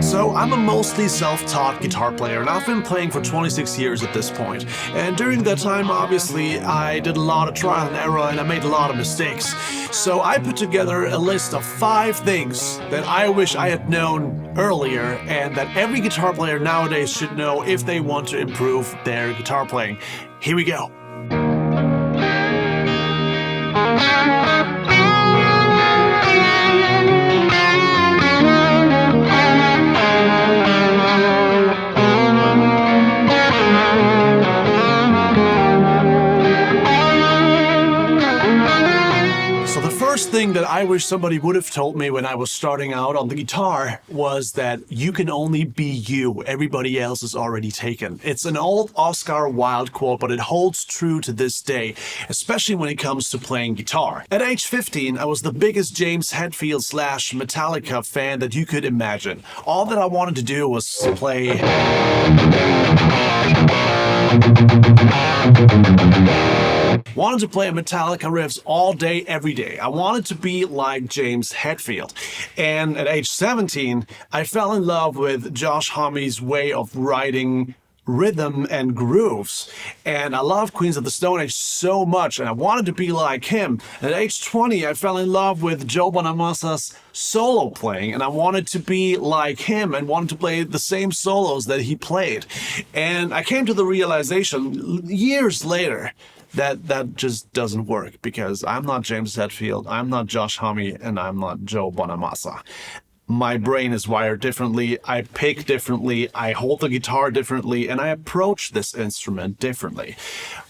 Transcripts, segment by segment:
So I'm a mostly self-taught guitar player, and I've been playing for 26 years at this point. And during that time, obviously, I did a lot of trial and error and I made a lot of mistakes. So I put together a list of 5 things that I wish I had known earlier and that every guitar player nowadays should know if they want to improve their guitar playing. Here we go. First thing that I wish somebody would have told me when I was starting out on the guitar was that you can only be you. Everybody else is already taken. It's an old Oscar Wilde quote, but it holds true to this day, especially when it comes to playing guitar. At age 15, I was the biggest James Hetfield / Metallica fan that you could imagine. All that I wanted to do was play Metallica riffs all day, every day. I wanted to be like James Hetfield. And at age 17, I fell in love with Josh Homme's way of writing rhythm and grooves. And I love Queens of the Stone Age so much, and I wanted to be like him. At age 20, I fell in love with Joe Bonamassa's solo playing, and I wanted to be like him and wanted to play the same solos that he played. And I came to the realization years later that just doesn't work, because I'm not James Hetfield, I'm not Josh Homme, and I'm not Joe Bonamassa. My brain is wired differently, I pick differently, I hold the guitar differently, and I approach this instrument differently.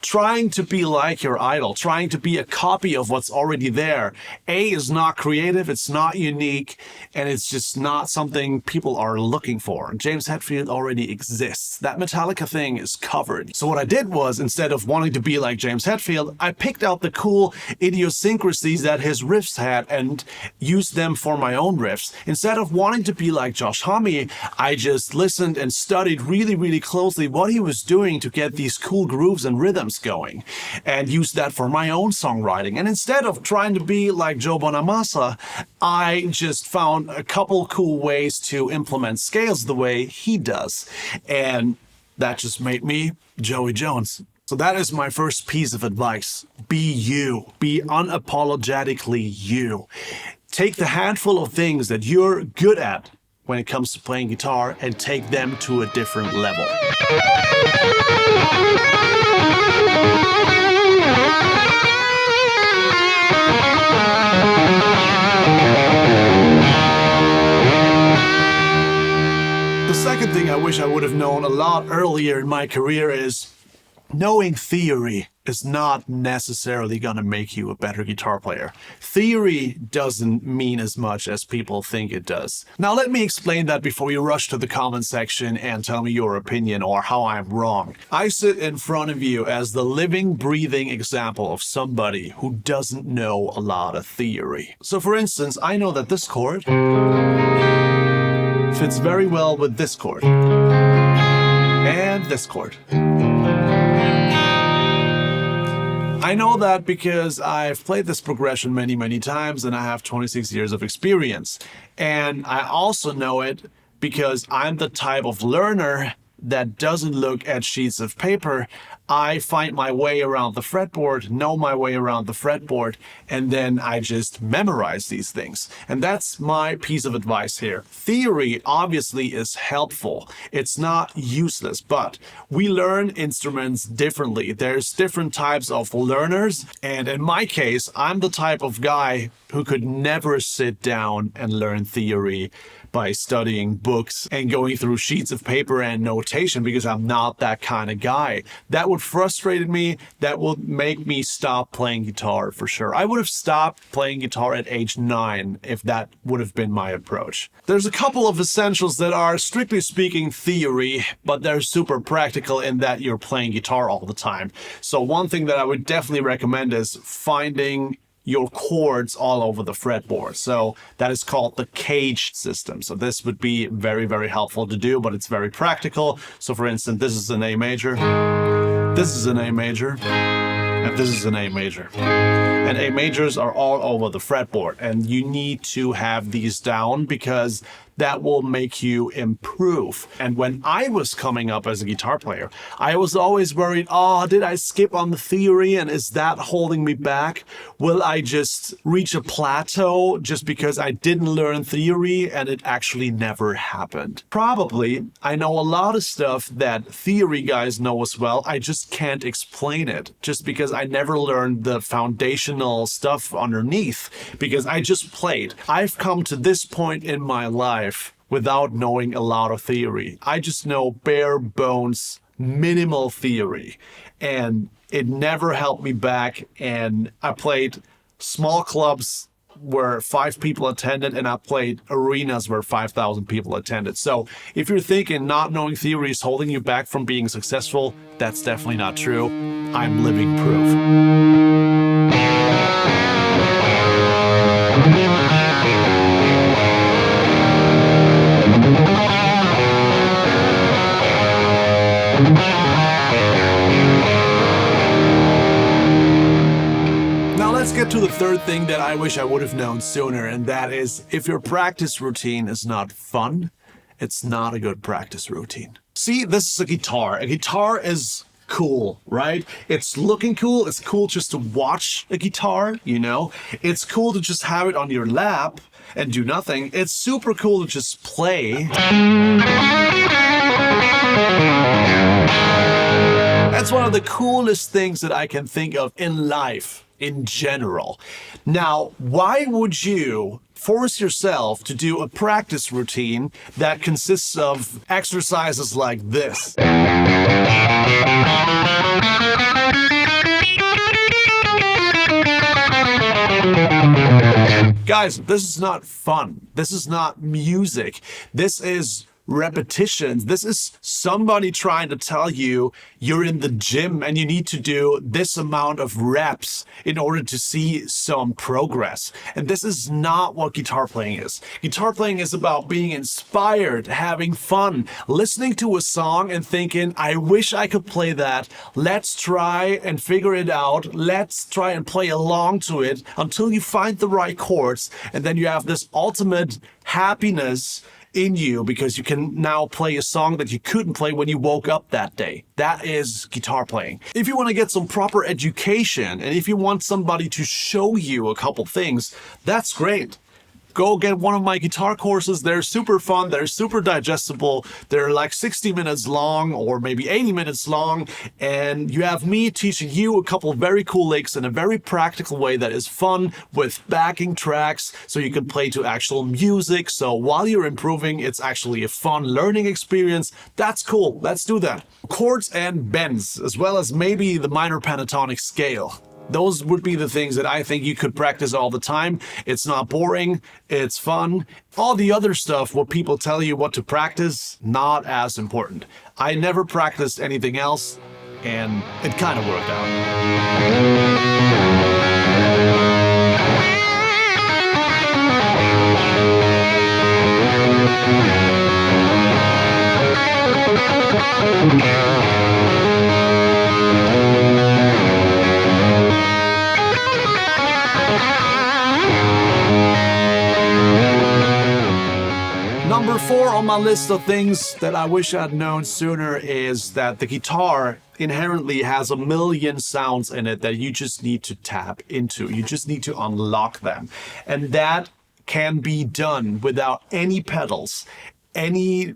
Trying to be like your idol, trying to be a copy of what's already there, is not creative, it's not unique, and it's just not something people are looking for. James Hetfield already exists. That Metallica thing is covered. So what I did was, instead of wanting to be like James Hetfield, I picked out the cool idiosyncrasies that his riffs had and used them for my own riffs. Instead of wanting to be like Josh Homme, I just listened and studied really, really closely what he was doing to get these cool grooves and rhythms going, and used that for my own songwriting. And instead of trying to be like Joe Bonamassa, I just found a couple cool ways to implement scales the way he does. And that just made me Joey Jones. So that is my first piece of advice. Be you. Be unapologetically you. Take the handful of things that you're good at when it comes to playing guitar and take them to a different level. The second thing I wish I would have known a lot earlier in my career is knowing theory is not necessarily going to make you a better guitar player. Theory doesn't mean as much as people think it does. Now let me explain that before you rush to the comment section and tell me your opinion or how I'm wrong. I sit in front of you as the living, breathing example of somebody who doesn't know a lot of theory. So for instance, I know that this chord fits very well with this chord and this chord. I know that because I've played this progression many, many times and I have 26 years of experience. And I also know it because I'm the type of learner that doesn't look at sheets of paper. I find my way around the fretboard, know my way around the fretboard, and then I just memorize these things. And that's my piece of advice here. Theory obviously is helpful. It's not useless, but we learn instruments differently. There's different types of learners, and in my case, I'm the type of guy who could never sit down and learn theory by studying books and going through sheets of paper and notation, because I'm not that kind of guy. That would frustrate me. That would make me stop playing guitar for sure. I would have stopped playing guitar at age 9 if that would have been my approach. There's a couple of essentials that are, strictly speaking, theory, but they're super practical in that you're playing guitar all the time. So one thing that I would definitely recommend is finding your chords all over the fretboard. So that is called the caged system. So this would be very, very helpful to do, but it's very practical. So for instance, this is an A major, this is an A major, and this is an A major. And A majors are all over the fretboard, and you need to have these down because that will make you improve. And when I was coming up as a guitar player, I was always worried, oh, did I skip on the theory and is that holding me back? Will I just reach a plateau just because I didn't learn theory and it actually never happened? Probably. I know a lot of stuff that theory guys know as well. I just can't explain it just because I never learned the foundational stuff underneath because I just played. I've come to this point in my life without knowing a lot of theory. I just know bare bones, minimal theory. And it never helped me back. And I played small clubs where 5 people attended, and I played arenas where 5,000 people attended. So if you're thinking not knowing theory is holding you back from being successful, that's definitely not true. I'm living proof. Now let's get to the third thing that I wish I would have known sooner, and that is if your practice routine is not fun, it's not a good practice routine. See, this is a guitar. A guitar is cool, right? It's looking cool. It's cool just to watch a guitar, you know? It's cool to just have it on your lap and do nothing. It's super cool to just play. That's one of the coolest things that I can think of in life in general. Now, why would you force yourself to do a practice routine that consists of exercises like this? Guys, this is not fun. This is not music. This is repetitions. This is somebody trying to tell you you're in the gym and you need to do this amount of reps in order to see some progress. And this is not what guitar playing is. Guitar playing is about being inspired, having fun, listening to a song and thinking, I wish I could play that. Let's try and figure it out. Let's try and play along to it until you find the right chords. And then you have this ultimate happiness in you because you can now play a song that you couldn't play when you woke up that day. That is guitar playing. If you want to get some proper education and if you want somebody to show you a couple things, that's great. Go get one of my guitar courses. They're super fun. They're super digestible. They're like 60 minutes long or maybe 80 minutes long. And you have me teaching you a couple very cool licks in a very practical way that is fun with backing tracks so you can play to actual music. So while you're improving, it's actually a fun learning experience. That's cool. Let's do that. Chords and bends, as well as maybe the minor pentatonic scale. Those would be the things that I think you could practice all the time. It's not boring. It's fun. All the other stuff, what people tell you what to practice, not as important. I never practiced anything else, and it kind of worked out. Number 4 on my list of things that I wish I'd known sooner is that the guitar inherently has a million sounds in it that you just need to tap into. You just need to unlock them. And that can be done without any pedals, any,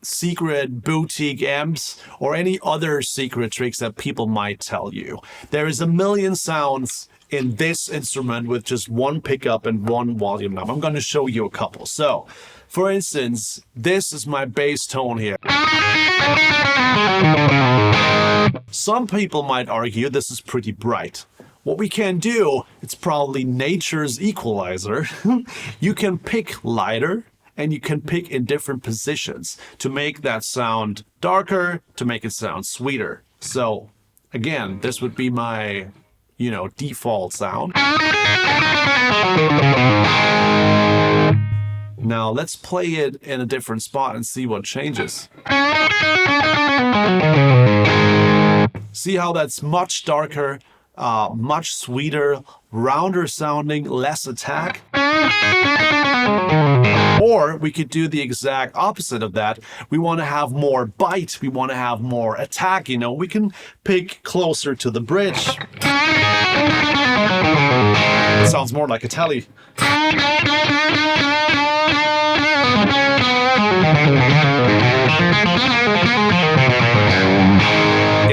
secret boutique amps, or any other secret tricks that people might tell you. There is a million sounds in this instrument with just one pickup and one volume knob. I'm going to show you a couple. So, for instance, this is my bass tone here. Some people might argue this is pretty bright. What we can do, it's probably nature's equalizer. You can pick lighter and you can pick in different positions to make that sound darker, to make it sound sweeter. So again, this would be my, default sound. Now let's play it in a different spot and see what changes. See how that's much darker, much sweeter, rounder sounding, less attack? Or we could do the exact opposite of that. We want to have more bite. We want to have more attack. You know, we can pick closer to the bridge. It sounds more like a telly.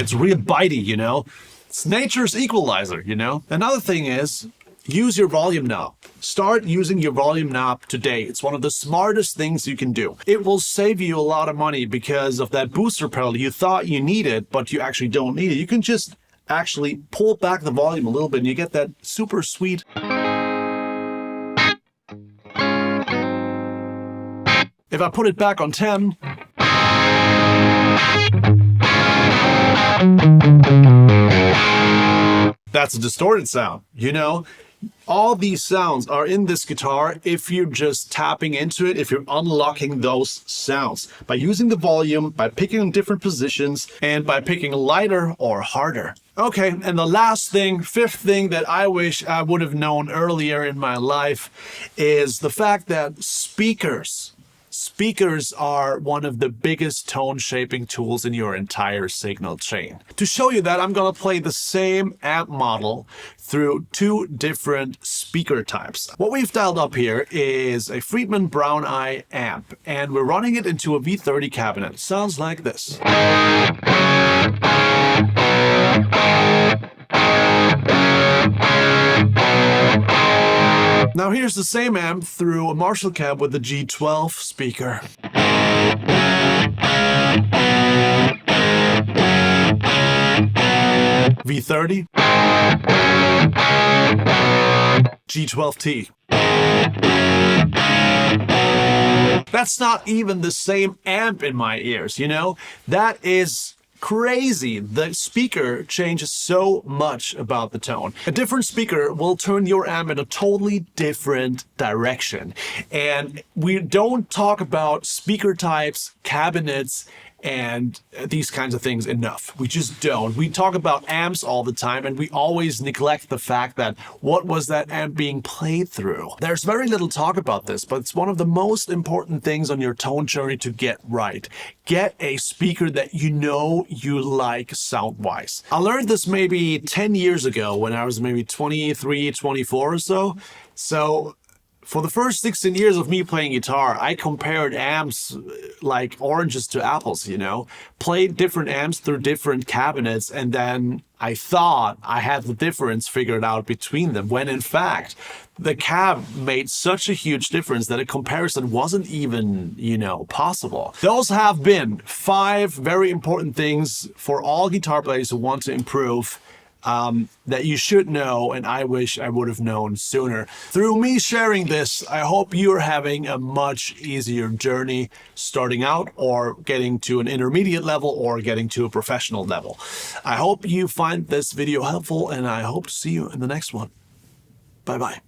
It's real bitey, you know? It's nature's equalizer, you know? Another thing is, use your volume knob. Start using your volume knob today. It's one of the smartest things you can do. It will save you a lot of money because of that booster pedal you thought you needed, but you actually don't need it. You can just actually pull back the volume a little bit and you get that super sweet. If I put it back on 10, that's a distorted sound, you know? All these sounds are in this guitar if you're just tapping into it, if you're unlocking those sounds. By using the volume, by picking different positions, and by picking lighter or harder. Okay, and the last thing, fifth thing that I wish I would have known earlier in my life is the fact that speakers are one of the biggest tone shaping tools in your entire signal chain. To show you that, I'm gonna play the same amp model through two different speaker types. What we've dialed up here is a Friedman Brown Eye amp, and we're running it into a V30 cabinet. It sounds like this. Now here's the same amp through a Marshall cab with the G12 speaker. V30, G12T. That's not even the same amp in my ears, you know? That is crazy. The speaker changes so much about the tone. A different speaker will turn your amp in a totally different direction. And we don't talk about speaker types, cabinets, and these kinds of things enough. We just don't. We talk about amps all the time, and we always neglect the fact that what was that amp being played through? There's very little talk about this, but it's one of the most important things on your tone journey to get right. Get a speaker that you know you like sound-wise. I learned this maybe 10 years ago when I was maybe 23, 24 or so. So for the first 16 years of me playing guitar, I compared amps like oranges to apples, you know? Played different amps through different cabinets, and then I thought I had the difference figured out between them, when in fact, the cab made such a huge difference that a comparison wasn't even, you know, possible. Those have been 5 very important things for all guitar players who want to improve that you should know, and I wish I would have known sooner. Through me sharing this, I hope you're having a much easier journey starting out, or getting to an intermediate level, or getting to a professional level. I hope you find this video helpful, and I hope to see you in the next one. Bye-bye.